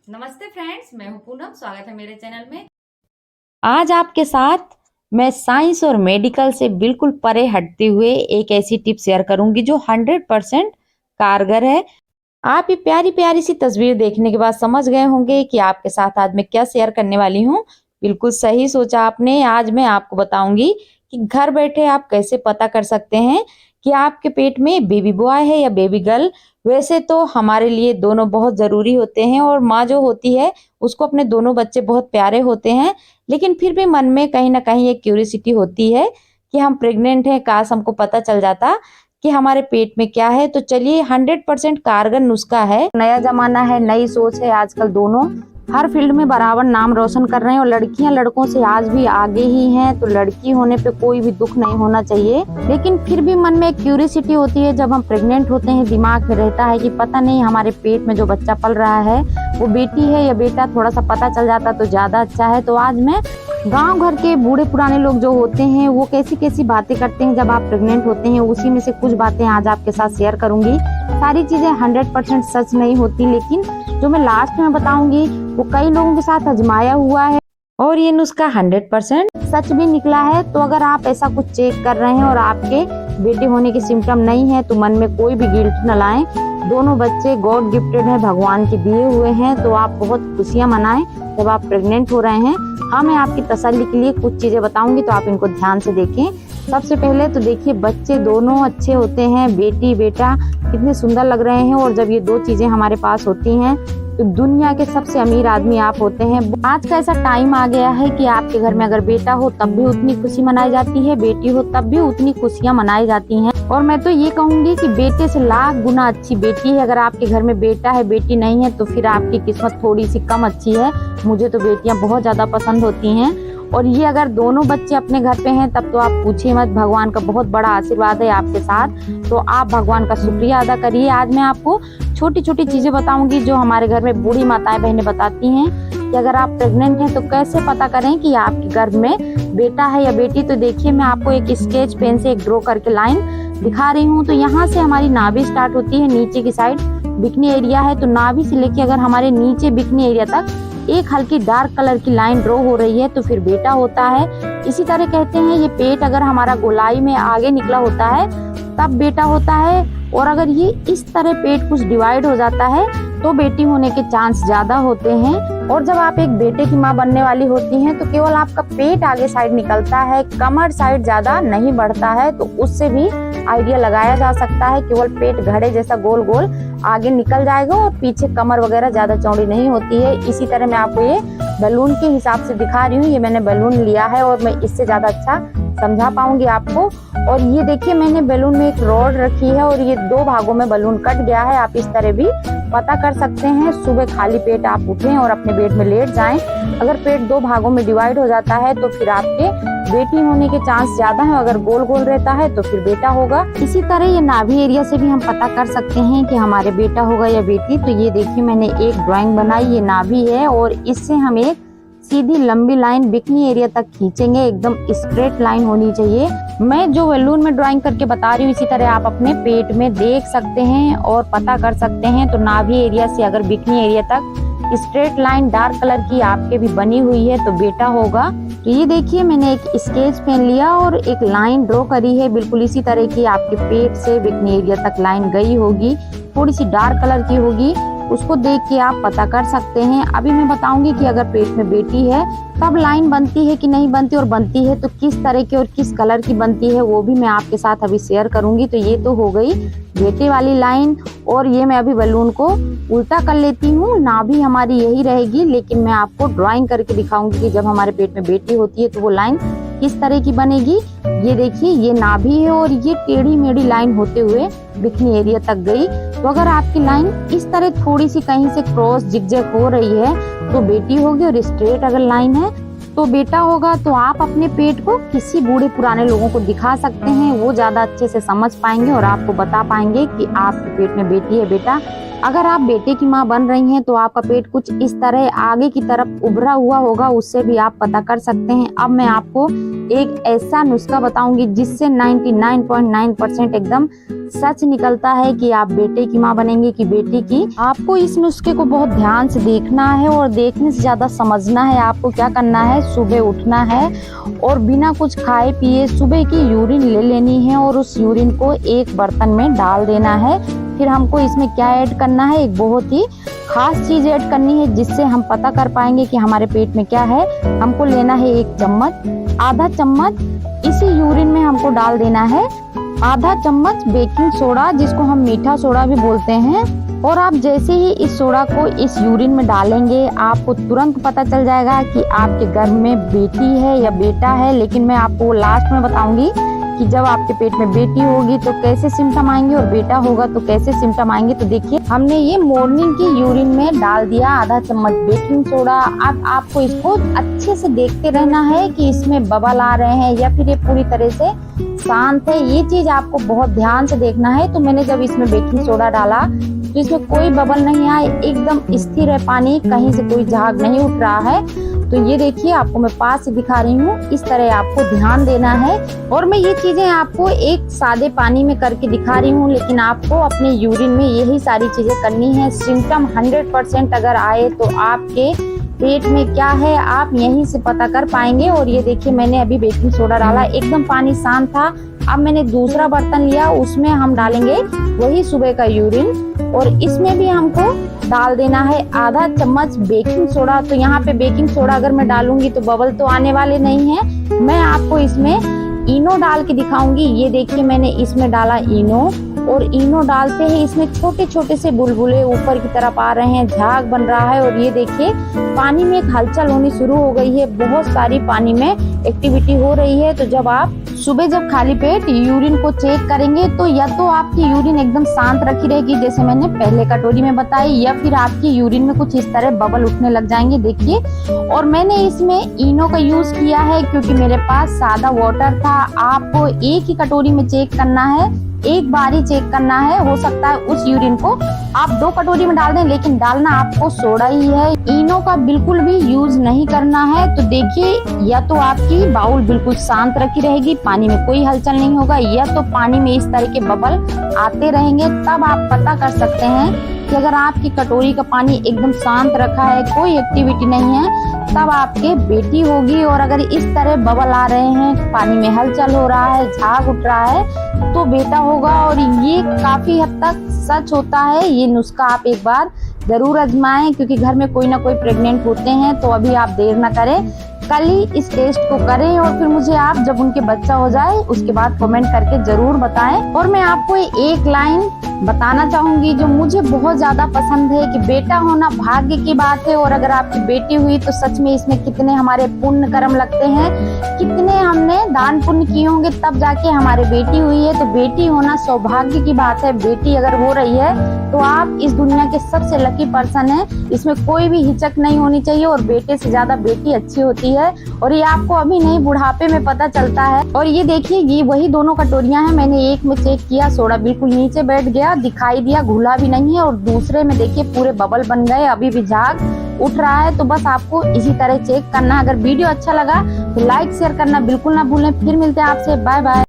नमस्ते फ्रेंड्स, मैं हूं पूनम। स्वागत है मेरे चैनल में। आज आपके साथ मैं साइंस और मेडिकल से बिल्कुल परे हटते हुए एक ऐसी टिप शेयर करूंगी जो 100% कारगर है। आप ये प्यारी प्यारी सी तस्वीर देखने के बाद समझ गए होंगे कि आपके साथ आज मैं क्या शेयर करने वाली हूँ। बिल्कुल सही सोचा आपने। आज मैं आपको बताऊंगी कि घर बैठे आप कैसे पता कर सकते हैं कि आपके पेट में बेबी बॉय है या बेबी गर्ल। वैसे तो हमारे लिए दोनों बहुत जरूरी होते हैं और माँ जो होती है उसको अपने दोनों बच्चे बहुत प्यारे होते हैं, लेकिन फिर भी मन में कहीं ना कहीं एक क्यूरियोसिटी होती है कि हम प्रेग्नेंट हैं। काश हमको पता चल जाता कि हमारे पेट में क्या है। तो चलिए, 100% कारगर नुस्खा है। नया जमाना है, नई सोच है। आजकल दोनों हर फील्ड में बराबर नाम रोशन कर रहे हैं और लड़कियां लड़कों से आज भी आगे ही हैं। तो लड़की होने पे कोई भी दुख नहीं होना चाहिए, लेकिन फिर भी मन में एक क्यूरियोसिटी होती है। जब हम प्रेग्नेंट होते हैं दिमाग में रहता है कि पता नहीं हमारे पेट में जो बच्चा पल रहा है वो बेटी है या बेटा। थोड़ा सा पता चल जाता तो ज्यादा अच्छा है। तो आज मैं गांव घर के बूढ़े पुराने लोग जो होते हैं वो कैसी कैसी बातें करते हैं जब आप प्रेग्नेंट होते हैं, उसी में से कुछ बातें आज आपके साथ शेयर करूंगी। सारी चीजें 100% सच नहीं होती, लेकिन जो मैं लास्ट में बताऊंगी वो कई लोगों के साथ आजमाया हुआ है और ये नुस्खा 100% सच भी निकला है। तो अगर आप ऐसा कुछ चेक कर रहे हैं और आपके बेटे होने के सिम्टम नहीं है तो मन में कोई भी गिल्ट न लाएं। दोनों बच्चे गॉड गिफ्टेड हैं, भगवान के दिए हुए हैं। तो आप बहुत खुशियां मनाएं जब आप प्रेग्नेंट हो रहे हैं। हाँ, मैं आपकी तसल्ली के लिए कुछ चीजें बताऊंगी, तो आप इनको ध्यान से देखें। सबसे पहले तो देखिए, बच्चे दोनों अच्छे होते हैं। बेटी बेटा कितने सुंदर लग रहे हैं। और जब ये दो चीजें हमारे पास होती हैं तो दुनिया के सबसे अमीर आदमी आप होते हैं। आज का ऐसा टाइम आ गया है कि आपके घर में अगर बेटा हो तब भी उतनी खुशी मनाई जाती है, बेटी हो तब भी उतनी खुशियां मनाई जाती हैं। और मैं तो ये कहूंगी कि बेटे से लाख गुना अच्छी बेटी है। अगर आपके घर में बेटा है बेटी नहीं है तो फिर आपकी किस्मत थोड़ी सी कम अच्छी है। मुझे तो बेटियां बहुत ज्यादा पसंद होती हैं। और ये अगर दोनों बच्चे अपने घर पे हैं तब तो आप पूछिए मत। भगवान का बहुत बड़ा आशीर्वाद है आपके साथ, तो आप भगवान का शुक्रिया अदा करिए। आज मैं आपको छोटी छोटी चीजें बताऊंगी जो हमारे घर में बूढ़ी माताएं बहनें बताती हैं कि अगर आप प्रेग्नेंट हैं तो कैसे पता करें कि आपके गर्भ में बेटा है या बेटी। तो देखिए, मैं आपको एक स्केच पेन से एक ड्रॉ करके लाइन दिखा रही हूँ। तो यहाँ से हमारी नाभि स्टार्ट होती है, नीचे की साइड बिकनी एरिया है। तो नाभि से लेके अगर हमारे नीचे बिकनी एरिया तक एक हल्की डार्क कलर की लाइन ड्रॉ हो रही है तो फिर बेटा होता है। इसी तरह कहते हैं ये पेट अगर हमारा गोलाई में आगे निकला होता है तब बेटा होता है। और अगर ये इस तरह पेट कुछ डिवाइड हो जाता है तो बेटी होने के चांस ज्यादा होते हैं। और जब आप एक बेटे की माँ बनने वाली होती हैं तो केवल आपका पेट आगे साइड निकलता है, कमर साइड ज्यादा नहीं बढ़ता है। तो उससे भी आइडिया लगाया जा सकता है केवल पेट घड़े जैसा गोल गोल आगे निकल जाएगा और पीछे कमर वगैरह ज्यादा चौड़ी नहीं होती है। इसी तरह मैं आपको ये बैलून के हिसाब से दिखा रही हूँ। ये मैंने बैलून लिया है और मैं इससे ज्यादा अच्छा समझा पाऊंगी आपको। और ये देखिए, मैंने बैलून में एक रॉड रखी है और ये दो भागों में बैलून कट गया है। आप इस तरह भी पता कर सकते हैं। सुबह खाली पेट आप उठें और अपने बेड में लेट जाएं। अगर पेट दो भागों में डिवाइड हो जाता है तो फिर आपके बेटी होने के चांस ज्यादा है। अगर गोल गोल रहता है तो फिर बेटा होगा। इसी तरह ये नाभि एरिया से भी हम पता कर सकते हैं कि हमारे बेटा होगा या बेटी। तो ये देखिए, मैंने एक ड्राइंग बनाई, ये नाभि है और इससे हम एक सीधी लंबी लाइन बिकनी एरिया तक खींचेंगे। एकदम स्ट्रेट लाइन होनी चाहिए। मैं जो बैलून में ड्राइंग करके बता रही हूँ इसी तरह आप अपने पेट में देख सकते हैं और पता कर सकते हैं। तो नाभि एरिया से अगर बिकनी एरिया तक स्ट्रेट लाइन डार्क कलर की आपके भी बनी हुई है तो बेटा होगा। तो ये देखिए, मैंने एक स्केच पेन लिया और एक लाइन ड्रॉ करी है। बिल्कुल इसी तरह की आपके पेट से बिकनी एरिया तक लाइन गई होगी, थोड़ी सी डार्क कलर की होगी। उसको देख के आप पता कर सकते हैं। अभी मैं बताऊंगी कि अगर पेट में बेटी है तब लाइन बनती है कि नहीं बनती, और बनती है तो किस तरह की और किस कलर की बनती है, वो भी मैं आपके साथ अभी शेयर करूंगी। तो ये तो हो गई बेटे वाली लाइन। और ये मैं अभी बैलून को उल्टा कर लेती हूँ। नाभि हमारी यही रहेगी, लेकिन मैं आपको ड्राइंग करके दिखाऊंगी कि जब हमारे पेट में बेटी होती है तो वो लाइन किस तरह की बनेगी। ये देखिए, ये नाभि है और ये टेढ़ी मेढ़ी लाइन होते हुए बिकनी एरिया तक गई। तो अगर आपकी लाइन इस तरह थोड़ी सी कहीं से क्रॉस जिगजैग हो रही है तो बेटी होगी, और स्ट्रेट अगर लाइन है तो बेटा होगा। तो आप अपने पेट को किसी बूढ़े पुराने लोगों को दिखा सकते हैं, वो ज्यादा अच्छे से समझ पाएंगे और आपको बता पाएंगे कि आपके पेट में बेटी है बेटा। अगर आप बेटे की माँ बन रही हैं तो आपका पेट कुछ इस तरह आगे की तरफ उभरा हुआ होगा, उससे भी आप पता कर सकते हैं। अब मैं आपको एक ऐसा नुस्खा बताऊंगी जिससे 99.9% एकदम सच निकलता है कि आप बेटे की माँ बनेंगे कि बेटी की। आपको इस नुस्खे को बहुत ध्यान से देखना है और देखने से ज्यादा समझना है। आपको क्या करना है, सुबह उठना है और बिना कुछ खाए पिए सुबह की यूरिन ले लेनी है और उस यूरिन को एक बर्तन में डाल देना है। फिर हमको इसमें क्या ऐड करना है, एक बहुत ही खास चीज ऐड करनी है जिससे हम पता कर पाएंगे कि हमारे पेट में क्या है। हमको लेना है एक चम्मच, आधा चम्मच इसी यूरिन में हमको डाल देना है आधा चम्मच बेकिंग सोडा, जिसको हम मीठा सोडा भी बोलते हैं। और आप जैसे ही इस सोडा को इस यूरिन में डालेंगे आपको तुरंत पता चल जाएगा कि आपके गर्भ में बेटी है या बेटा है। लेकिन मैं आपको लास्ट में बताऊंगी कि जब आपके पेट में बेटी होगी तो कैसे सिम्टम आएंगे और बेटा होगा तो कैसे सिम्टम आएंगे। तो देखिए हमने ये मॉर्निंग की यूरिन में डाल दिया आधा चम्मच बेकिंग सोडा। अब आपको इसको अच्छे से देखते रहना है कि इसमें बबल आ रहे हैं या फिर ये पूरी तरह से शांत है। ये चीज आपको बहुत ध्यान से देखना है। तो मैंने जब इसमें बेकिंग सोडा डाला तो इसमें कोई बबल नहीं आए, एकदम स्थिर है पानी, कहीं से कोई झाग नहीं उठ रहा है। तो ये देखिए आपको मैं पास से दिखा रही हूँ, इस तरह आपको ध्यान देना है। और मैं ये चीजें आपको एक सादे पानी में करके दिखा रही हूँ, लेकिन आपको अपने यूरिन में यही सारी चीजें करनी है। सिम्टम 100% अगर आए तो आपके पेट में क्या है आप यहीं से पता कर पाएंगे। और ये देखिए मैंने अभी बेकिंग सोडा डाला, एकदम पानी शांत था। अब मैंने दूसरा बर्तन लिया, उसमें हम डालेंगे वही सुबह का यूरिन और इसमें भी हमको डाल देना है आधा चम्मच बेकिंग सोडा। तो यहाँ पे बेकिंग सोडा अगर मैं डालूंगी तो बबल तो आने वाले नहीं है। मैं आपको इसमें इनो डाल के दिखाऊंगी। ये देखिए मैंने इसमें डाला इनो और इनो डालते ही इसमें छोटे छोटे से बुलबुले ऊपर की तरफ आ रहे हैं, झाग बन रहा है। और ये देखिए पानी में एक हलचल होनी शुरू हो गई है, बहुत सारी पानी में एक्टिविटी हो रही है। तो जब आप सुबह जब खाली पेट यूरिन को चेक करेंगे तो या तो आपकी यूरिन एकदम शांत रखी रहेगी जैसे मैंने पहले कटोरी में बताई, या फिर आपकी यूरिन में कुछ इस तरह बबल उठने लग जाएंगे। देखिए और मैंने इसमें इनो का यूज किया है क्योंकि मेरे पास सादा वाटर था। आपको एक ही कटोरी में चेक करना है, एक बार ही चेक करना है। हो सकता है उस यूरिन को आप 2 कटोरी में डाल दें, लेकिन डालना आपको सोडा ही है। इनो का बिल्कुल भी यूज नहीं करना है। तो देखिए या तो आपकी बाउल बिल्कुल शांत रखी रहेगी, पानी में कोई हलचल नहीं होगा, या तो पानी में इस तरह के बबल आते रहेंगे। तब आप पता कर सकते हैं कि अगर आपकी कटोरी का पानी एकदम शांत रखा है, कोई एक्टिविटी नहीं है, तब आपके बेटी होगी। और अगर इस तरह बबल आ रहे हैं, पानी में हलचल हो रहा है, झाग उठ रहा है, तो बेटा होगा। और ये काफी हद तक सच होता है। ये नुस्खा आप एक बार जरूर आजमाएं क्योंकि घर में कोई ना कोई प्रेग्नेंट होते हैं। तो अभी आप देर ना करें, कल ही इस टेस्ट को करें और फिर मुझे आप जब उनके बच्चा हो जाए उसके बाद कमेंट करके जरूर बताएं। और मैं आपको एक लाइन बताना चाहूंगी जो मुझे बहुत ज्यादा पसंद है कि बेटा होना भाग्य की बात है, और अगर आपकी बेटी हुई तो सच में इसमें कितने हमारे पुण्य कर्म लगते हैं, कितने हमने दान पुण्य किए होंगे तब जाके हमारे बेटी हुई है। तो बेटी होना सौभाग्य की बात है। बेटी अगर हो रही है तो आप इस दुनिया के सबसे लकी पर्सन है, इसमें कोई भी हिचक नहीं होनी चाहिए। और बेटे से ज्यादा बेटी अच्छी होती है और ये आपको अभी नहीं बुढ़ापे में पता चलता है। और ये देखिए ये वही दोनों कटोरियां हैं, मैंने एक में चेक किया, सोडा बिल्कुल नीचे बैठ गया, दिखाई दिया, घुला भी नहीं है। और दूसरे में देखिए पूरे बबल बन गए, अभी भी झाग उठ रहा है। तो बस आपको इसी तरह चेक करना है। अगर वीडियो अच्छा लगा तो लाइक शेयर करना बिल्कुल ना भूलें। फिर मिलते हैं आपसे, बाय बाय।